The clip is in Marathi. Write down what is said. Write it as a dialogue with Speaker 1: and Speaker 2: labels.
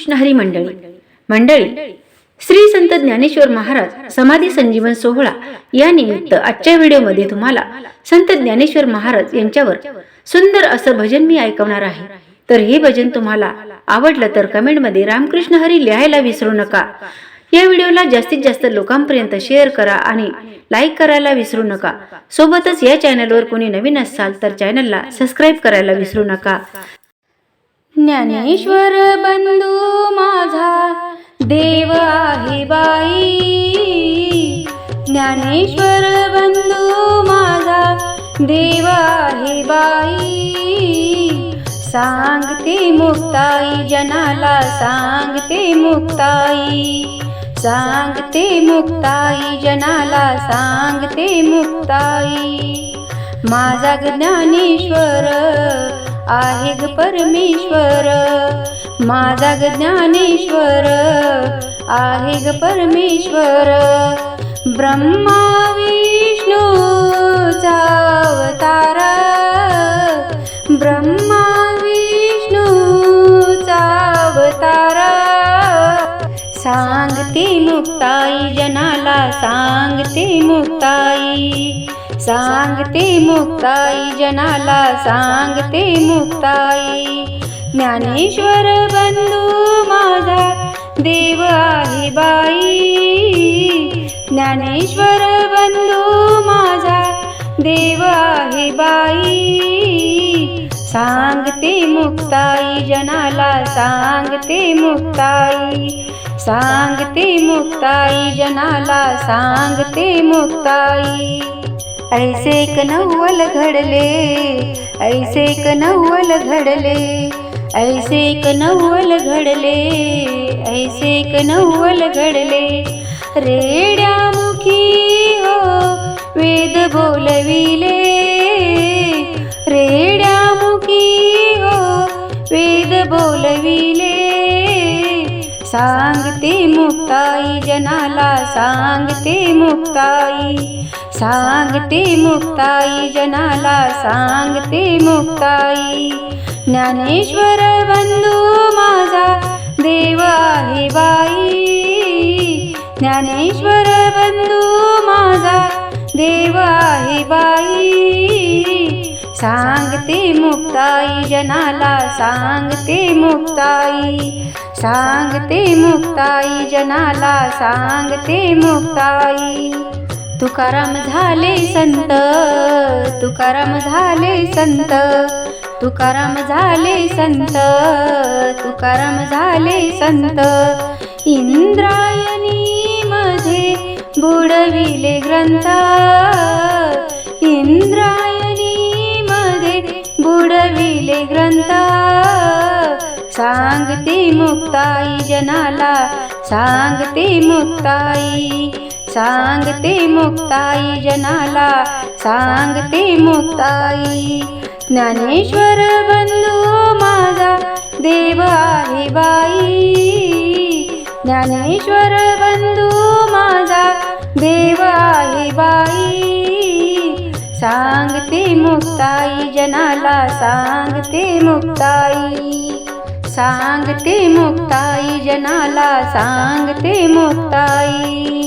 Speaker 1: रामकृष्ण हरी मंडळी श्री संत ज्ञानेश्वर महाराज समाधी संजीवन सोहळा या निमित्त आजच्या व्हिडिओमध्ये तुम्हाला संत ज्ञानेश्वर महाराज यांच्यावर सुंदर असं भजन मी ऐकवणार आहे। तर हे भजन तुम्हाला आवडलं तर कमेंटमध्ये रामकृष्ण हरी लिहायला विसरू नका। या व्हिडिओला जास्तीत जास्त लोकांपर्यंत शेअर करा आणि लाईक करायला विसरू नका। सोबतच या चॅनलवर कोणी नवीन असाल तर चॅनलला सबस्क्राइब करायला विसरू नका।
Speaker 2: ज्ञानेश्वर बंधू माझा देव आहे बाई, ज्ञानेश्वर बंधू माझा देव आहे बाई। सांगते मुक्ताई जनाला सांगते मुक्ताई, सांगते मुक्ताई जनाला सांगते मुक्ताई। माझा ज्ञानेश्वर आहे ग परमेश्वर, माझा ज्ञानेश्वर आहे ग परमेश्वर। ब्रह्मा विष्णूचा अवतार, ब्रह्मा विष्णूचा अवतार। सांगते मुक्ताई जनाला सांगते मुक्ताई, सांगते मुक्ताई जनाला सांगते मुक्ताई। ज्ञानेश्वर बंधू माझा देव आहे बाई, ज्ञानेश्वर बंधू माझा देव आहे बाई। सांगते मुक्ताई जनाला सांगते मुक्ताई, सांगते मुक्ताई जनाला सांगते मुक्ताई। ऐसे एक नवल घडले, ऐसे एक नवल घडले, ऐसे एक नवल घडले, ऐसे एक नवल घडले। रेड्यामुखी हो वेद बोलविले, रेड्यामुखी हो वेद बोलविले। सांगते मुक्ताई जनाला सांगते मुक्ताई, सांगते मुक्ताई जनाला सांगते मुक्ताई। ज्ञानेश्वर बंधू माझा देव आहे बाई, ज्ञानेश्वर बंधू माझा देव आहे बाई। सांगते मुक्ताई जनाला सांगते मुक्ताई, सांगते मुक्ताई जनाला सांगते मुक्ताई। तुकाराम झाले संत, तुकाराम झाले संत, तुकाराम झाले संत, तुकाराम झाले संत। इंद्रायणी मध्ये बुडविले ग्रंथ, इंद्रायणी मध्ये बुडविले ग्रंथ। सांगते मुक्ताई जनाला सांगते मुक्ताई, सांगते मुक्ताई जनाला सांगते मुक्ताई। ज्ञानेश्वर बंधू माझा देव आहे बाई, ज्ञानेश्वर बंधू माझा देव आहे बाई। सांगते मुक्ताई जनाला सांगते मुक्ताई, सांगते मुक्ताई जनाला सांगते मुक्ताई।